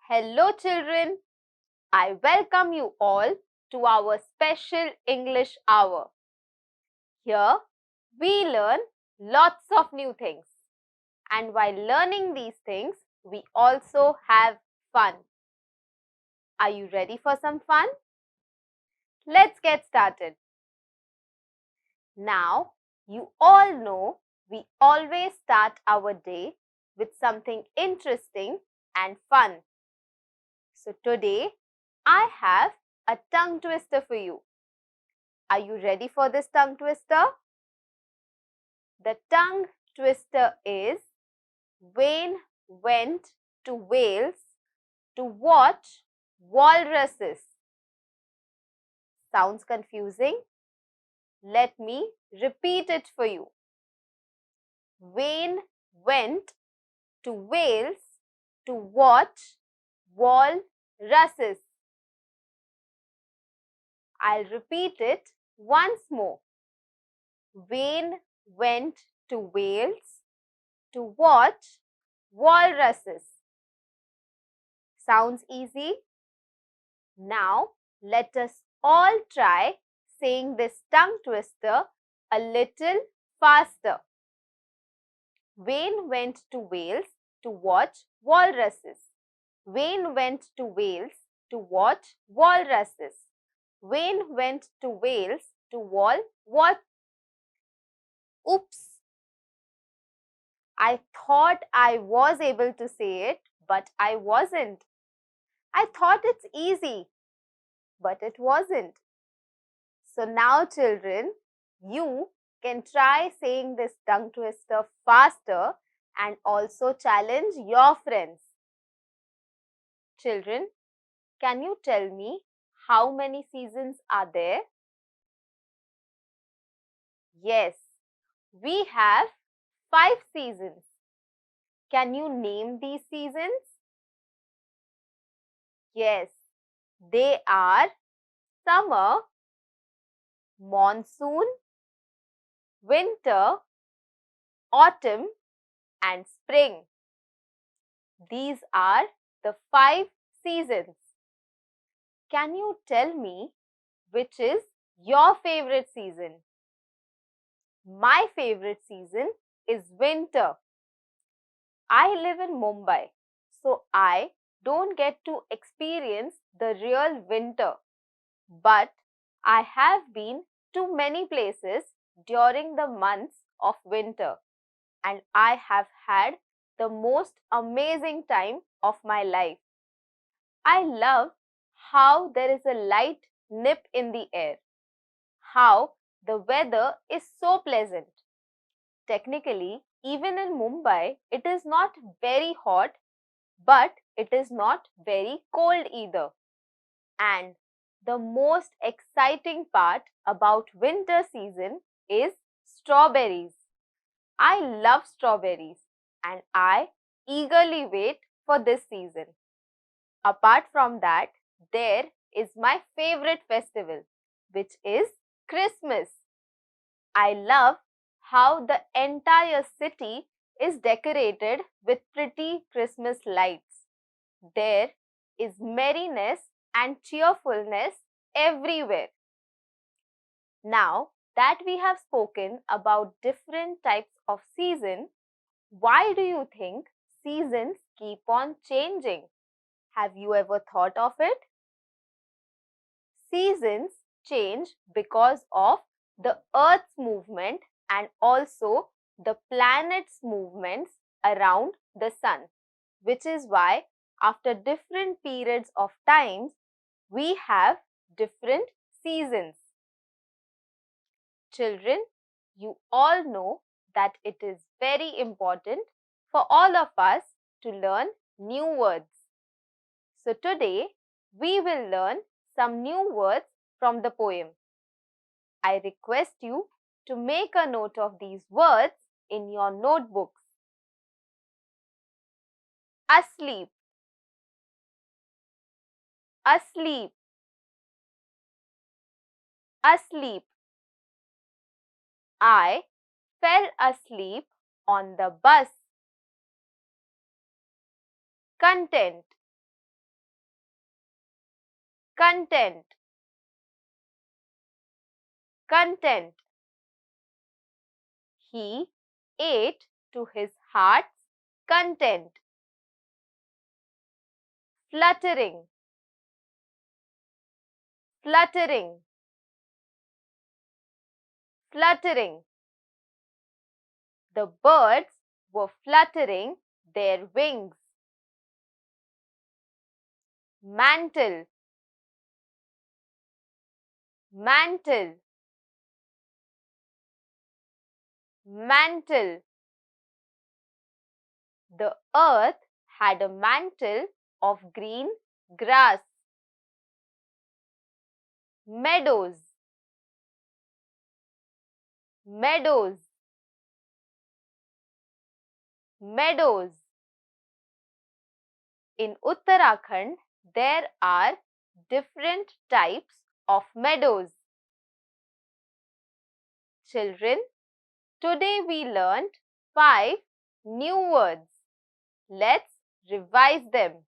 Hello children, I welcome you all to our special English hour. Here we learn lots of new things, and while learning these things, we also have fun. Are you ready for some fun? Let's get started. Now, you all know we always start our day with something interesting and fun. So today, I have a tongue twister for you. Are you ready for this tongue twister? The tongue twister is Wayne went to Wales to watch walruses. Sounds confusing? Let me repeat it for you. Wayne went to Wales to watch walruses. I'll repeat it once more. Wayne went to Wales to watch walruses. Sounds easy? Now, let us all try saying this tongue twister a little faster. Wayne went to Wales to watch walruses. Wayne went to Wales to watch walruses. Wayne went to Wales to what? Oops! I thought I was able to say it, but I wasn't. I thought it's easy, but it wasn't. So now children, you can try saying this tongue twister faster and also challenge your friends. Children, can you tell me how many seasons are there? Yes, we have 5 seasons. Can you name these seasons? Yes, they are summer, monsoon, winter, autumn and spring. These are the 5 seasons. Can you tell me which is your favorite season? My favorite season is winter. I live in Mumbai, so I don't get to experience the real winter. But I have been to many places during the months of winter, and I have had the most amazing time of my life. I love how there is a light nip in the air, how the weather is so pleasant. Technically, even in Mumbai, it is not very hot, but it is not very cold either. And the most exciting part about winter season is strawberries. I love strawberries and I eagerly wait for this season. Apart from that, there is my favorite festival, which is Christmas. I love how the entire city is decorated with pretty Christmas lights. There is merriness and cheerfulness everywhere. Now that we have spoken about different types of season, why do you think seasons keep on changing? Have you ever thought of it? Seasons change because of the Earth's movement and also the planet's movements around the sun, which is why after different periods of times, we have different seasons. Children, you all know that it is very important for all of us to learn new words. So today, we will learn some new words from the poem. I request you to make a note of these words in your notebooks. Asleep, asleep, asleep. I fell asleep on the bus. Content, content, content. He ate to his heart's content. Fluttering, fluttering, fluttering. The birds were fluttering their wings. Mantle, mantle, mantle. The earth had a mantle of green grass. Meadows, meadows, meadows. In Uttarakhand, there are different types of meadows. Children, today we learned 5 new words. Let's revise them.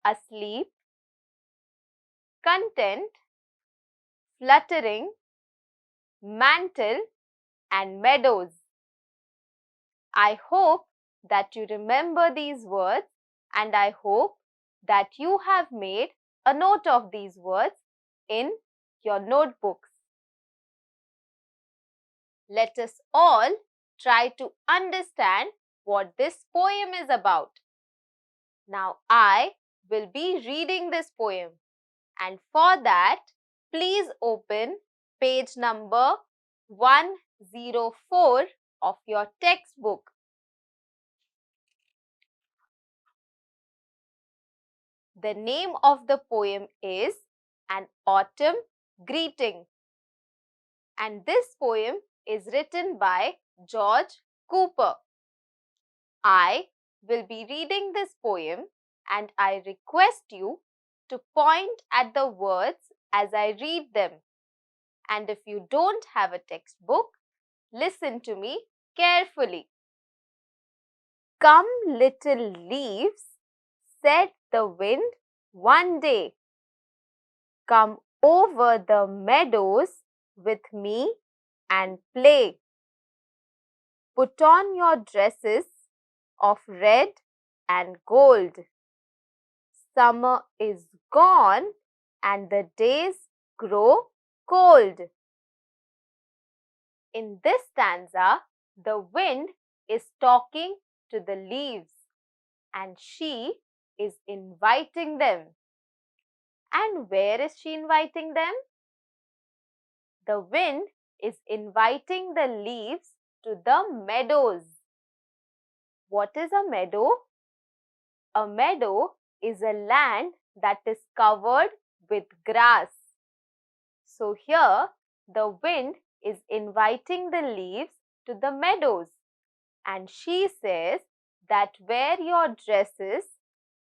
Asleep, content, fluttering, mantle, and meadows. I hope that you remember these words, and I hope that you have made a note of these words in your notebooks. Let us all try to understand what this poem is about. Now I will be reading this poem, and for that, please open page number 104 of your textbook. The name of the poem is An Autumn Greeting, and this poem is written by George Cooper. I will be reading this poem, and I request you to point at the words as I read them. And if you don't have a textbook, listen to me carefully. Come, little leaves, said the wind one day. Come over the meadows with me and play. Put on your dresses of red and gold. Summer is gone and the days grow cold. In this stanza, the wind is talking to the leaves and she is inviting them. And where is she inviting them? The wind is inviting the leaves to the meadows. What is a meadow? A meadow is a land that is covered with grass. So here the wind is inviting the leaves to the meadows, and she says that wear your dresses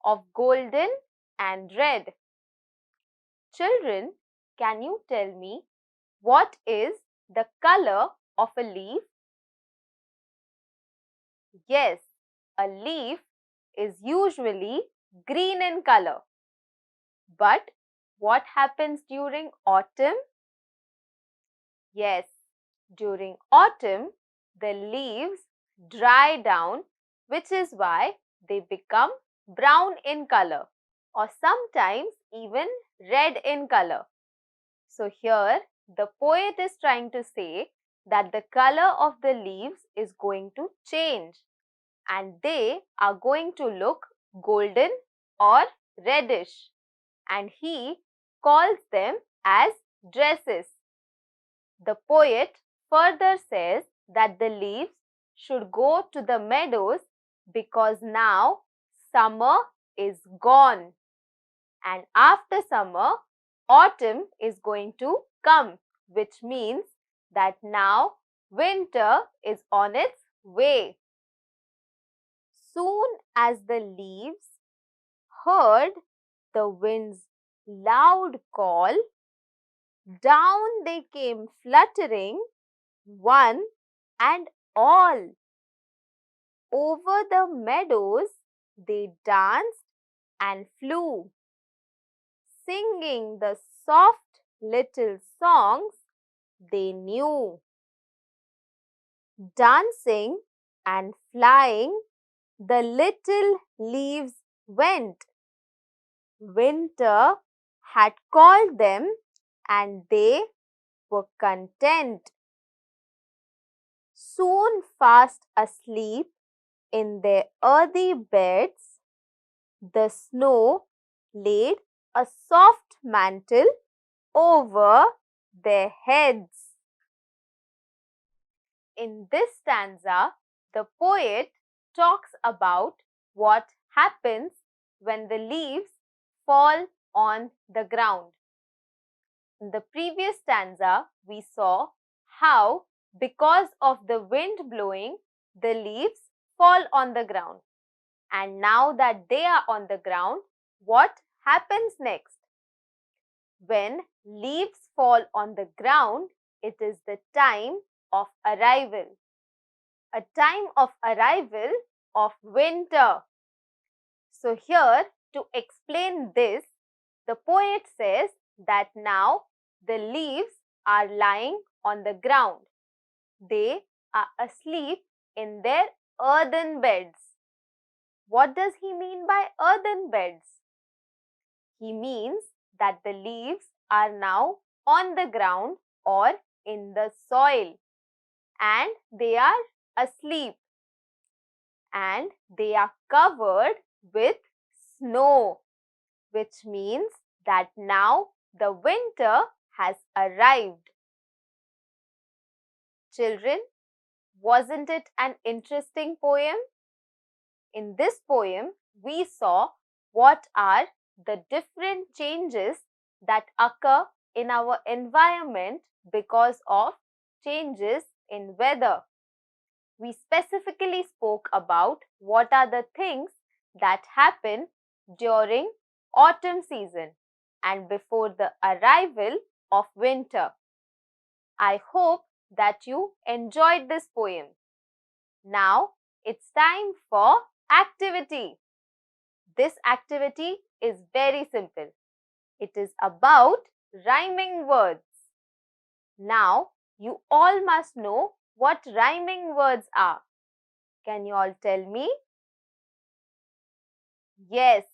of golden and red. Children, can you tell me what is the color of a leaf? Yes, a leaf is usually green in color. But what happens during autumn? Yes, during autumn, the leaves dry down, which is why they become brown in color or sometimes even red in color. So here the poet is trying to say that the color of the leaves is going to change and they are going to look golden or reddish, and he calls them as dresses. The poet further says that the leaves should go to the meadows because now summer is gone, and after summer, autumn is going to come, which means that now winter is on its way. Soon as the leaves heard the wind's loud call, down they came fluttering, one and all. Over the meadows they danced and flew, singing the soft little songs they knew. Dancing and flying, the little leaves went. Winter had called them and they were content. Soon fast asleep in their earthy beds, the snow laid a soft mantle over their heads. In this stanza, the poet talks about what happens when the leaves fall on the ground. In the previous stanza, we saw how because of the wind blowing, the leaves fall on the ground. And now that they are on the ground, what happens next? When leaves fall on the ground, it is the time of arrival. A time of arrival of winter. So here, to explain this, the poet says that now the leaves are lying on the ground. They are asleep in their earthen beds. What does he mean by earthen beds? He means that the leaves are now on the ground or in the soil and they are asleep and they are covered with snow, which means that now the winter has arrived. Children, wasn't it an interesting poem? In this poem, we saw what are the different changes that occur in our environment because of changes in weather. We specifically spoke about what are the things that happen during autumn season and before the arrival of winter. I hope that you enjoyed this poem. Now it's time for activity. This activity is very simple. It is about rhyming words. Now you all must know what rhyming words are. Can you all tell me? Yes,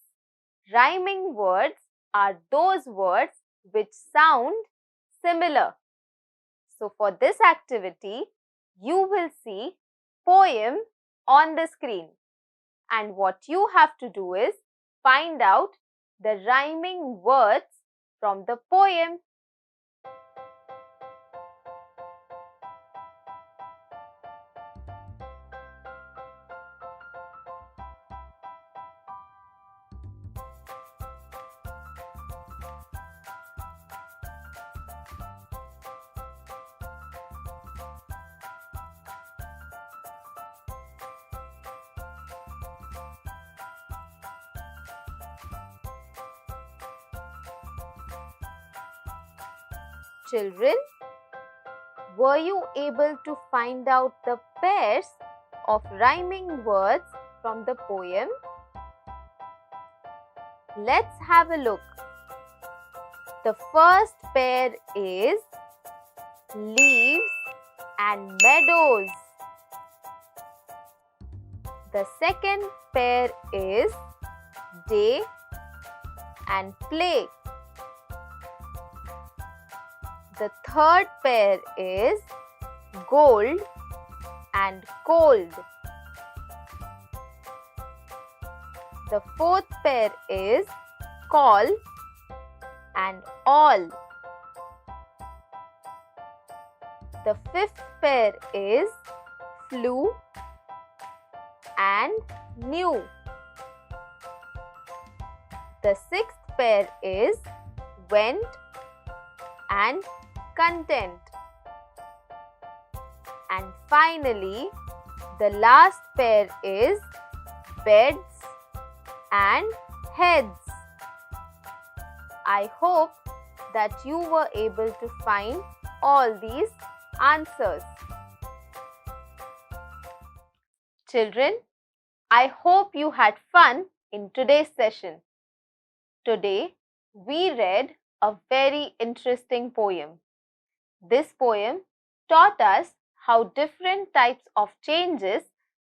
rhyming words are those words which sound similar. So for this activity, you will see poem on the screen. And what you have to do is find out the rhyming words from the poem. Children, were you able to find out the pairs of rhyming words from the poem? Let's have a look. The first pair is leaves and meadows. The second pair is day and play. The third pair is gold and cold. The fourth pair is call and all. The fifth pair is flew and knew. The sixth pair is went and content. And finally, the last pair is beds and heads. I hope that you were able to find all these answers. Children, I hope you had fun in today's session. Today, we read a very interesting poem. This poem taught us how different types of changes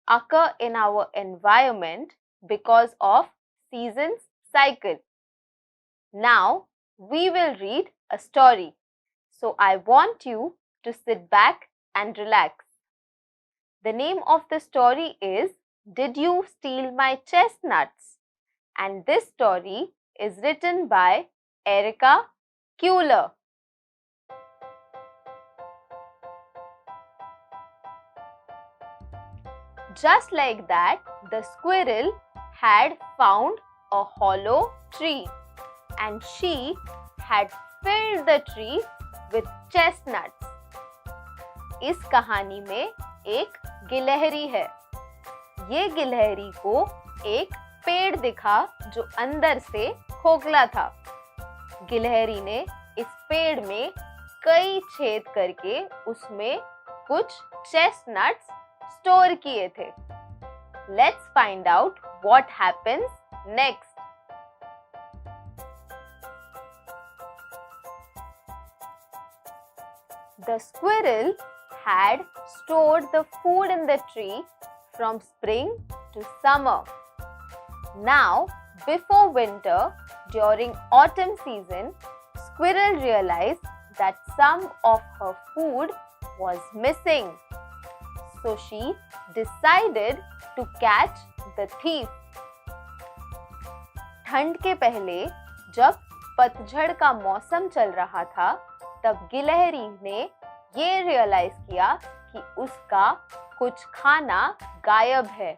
occur in our environment because of seasons cycle. Now, we will read a story. So, I want you to sit back and relax. The name of the story is Did You Steal My Chestnuts? And this story is written by Erica Kuehler. Just like that, the squirrel had found a hollow tree and she had filled the tree with chestnuts. इस कहानी में एक गिलहरी है. ये गिलहरी को एक पेड़ दिखा जो अंदर से खोखला था. गिलहरी ने इस पेड़ में कई छेद करके उसमें कुछ चेस्टनट्स स्टोर किए थे. Let's find out what happens next. The squirrel had stored the food in the tree from spring to summer. Now, before winter, during autumn season, squirrel realized that some of her food was missing. So she decided to catch the thief. ठंड के पहले जब पतझड़ का मौसम चल रहा था, तब गिलहरी ने ये रियलाइज किया कि उसका कुछ खाना गायब है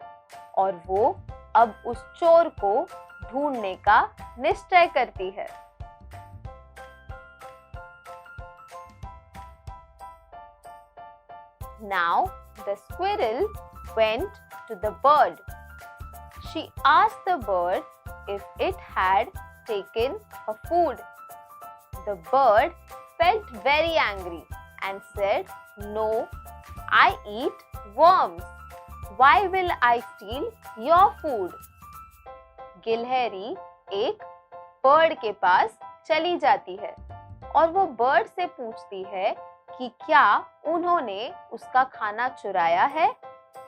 और वो अब उस चोर को ढूंढने का निश्चय करती है. Now the squirrel went to the bird. She asked the bird if it had taken her food. The bird felt very angry and said, "No, I eat worms. Why will I steal your food?" गिलहरी एक bird के पास चली जाती है और वो bird से पूछती है कि क्या उन्होंने उसका खाना चुराया है,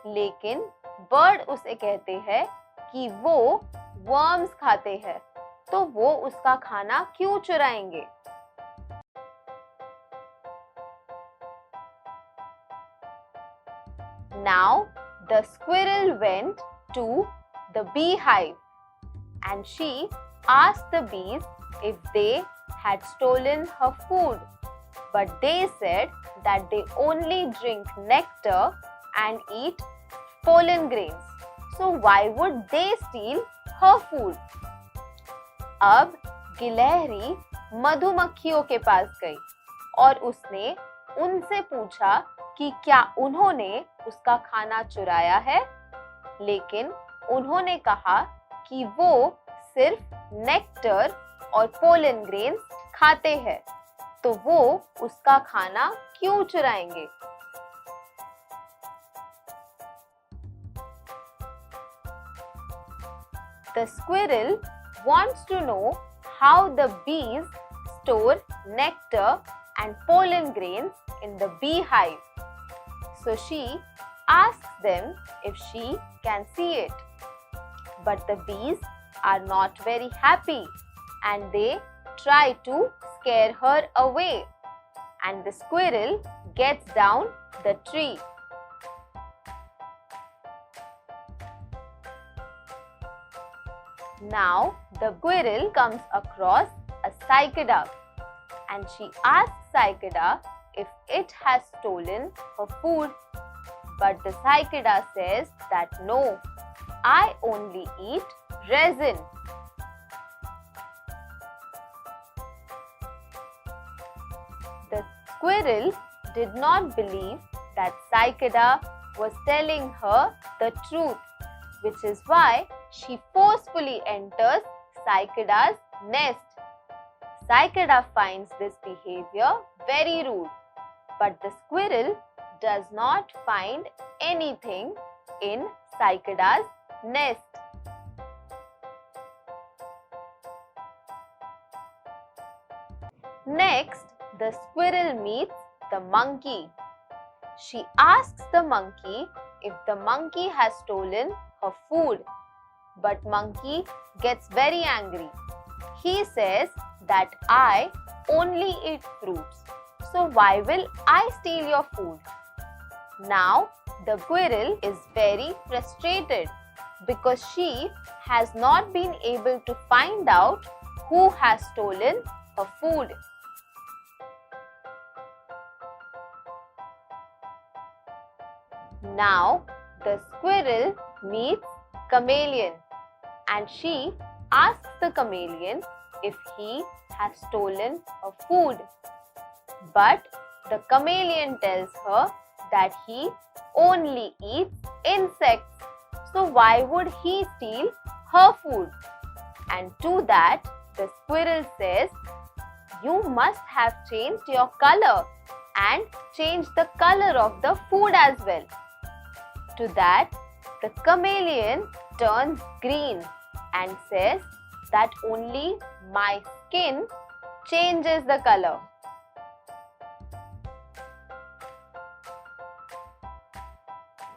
लेकिन बर्ड उसे कहते हैं कि वो वर्म्स खाते हैं, तो वो उसका खाना क्यों चुराएंगे. Now the squirrel went to the beehive and she asked the bees if they had stolen her food. But they said that they only drink nectar and eat pollen grains. So why would they steal her food? अब गिलहरी मधुमक्खियों के पास गई और उसने उनसे पूछा कि क्या उन्होंने उसका खाना चुराया है, लेकिन उन्होंने कहा कि वो सिर्फ नेक्टर और पोलन ग्रेन्स खाते हैं, तो वो उसका खाना क्यों चुराएंगे. The squirrel wants to know how the bees store nectar and pollen grains in the beehive. So she asks them if she can see it. But the bees are not very happy and they try to scare her away. And the squirrel gets down the tree. Now the squirrel comes across a cicada and she asks cicada if it has stolen her food. But the cicada says that no, I only eat resin. The squirrel did not believe that cicada was telling her the truth, which is why she forcefully enters cicada's nest. Cicada finds this behavior very rude, but the squirrel does not find anything in cicada's nest. Next, the squirrel meets the monkey. She asks the monkey if the monkey has stolen her food, but monkey gets very angry. He says that I only eat fruits, so why will I steal your food? Now the squirrel is very frustrated because she has not been able to find out who has stolen her food. Now the squirrel meets chameleon and she asks the chameleon if he has stolen her food. But the chameleon tells her that he only eats insects, so why would he steal her food? And to that, the squirrel says, you must have changed your color and changed the color of the food as well. To that, the chameleon turns green and says that only my skin changes the color.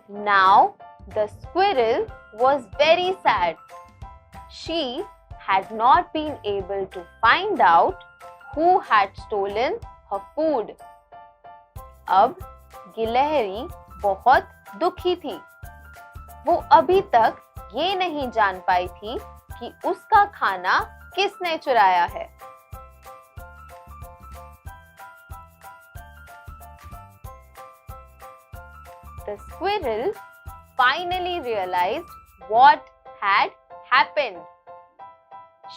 Now the squirrel was very sad. She had not been able to find out who had stolen her food. अब गिलहरी बहुत दुखी थी। वो अभी तक ये नहीं जान पाई थी कि उसका खाना किसने चुराया है। The squirrel finally realized what had happened.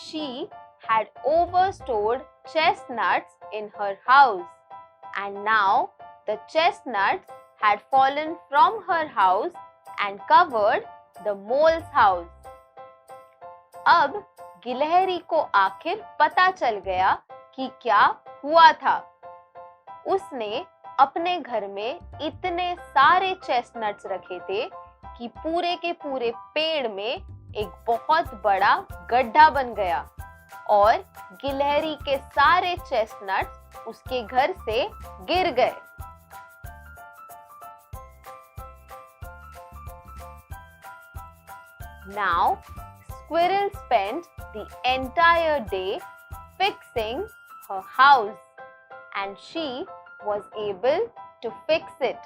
She had overstored chestnuts in her house, and now the chestnuts had fallen from her house and covered the mole's house. अब गिलहरी को आखिर पता चल गया कि क्या हुआ था। उसने अपने घर में इतने सारे चेस्टनट्स रखे थे कि पूरे के पूरे पेड़ में एक बहुत बड़ा गड्ढा बन गया और गिलहरी के सारे चेस्टनट्स उसके घर से गिर गए। Now, squirrel spent the entire day fixing her house, and she was able to fix it.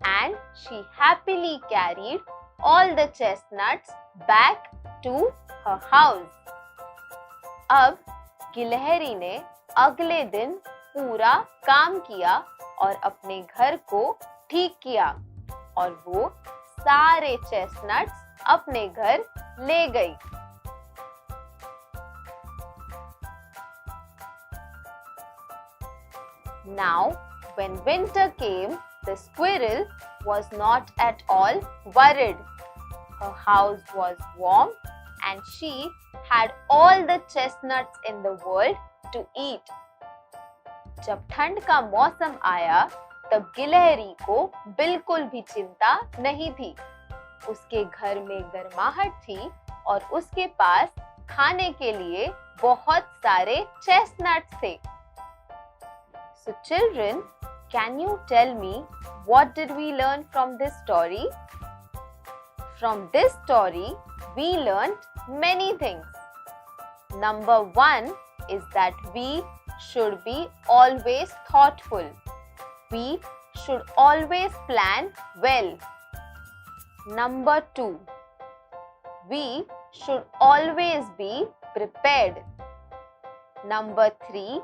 And she happily carried all the chestnuts back to her house. अब गिलहरी ने अगले दिन पूरा काम किया और अपने घर को ठीक किया और वो सारे चेस्टनट्स अपने घर ले गई। Now, when winter came, the squirrel was not at all worried. Her house was warm and she had all the chestnuts in the world to eat. जब ठंड का मौसम आया, तब गिलहरी को बिल्कुल भी चिंता नहीं थी। उसके घर में गर्माहट थी और उसके पास खाने के लिए बहुत सारे चेस्टनट्स थे। So children, can you tell me what did we learn from this story? From this story, we learned many things. Number 1 is that we should be always thoughtful. We should always plan well. Number 2, we should always be prepared. Number 3,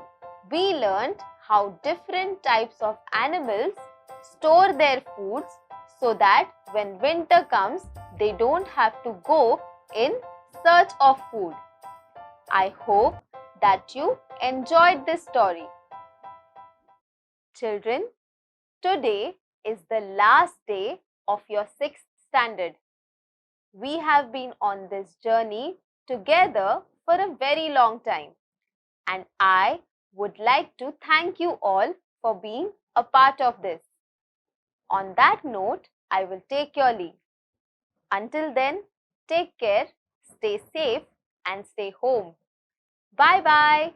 we learned how different types of animals store their foods so that when winter comes, they don't have to go in search of food. I hope that you enjoyed this story. Children, today is the last day of your 6th standard. We have been on this journey together for a very long time, and I would like to thank you all for being a part of this. On that note, I will take your leave. Until then, take care, stay safe, and stay home. Bye bye.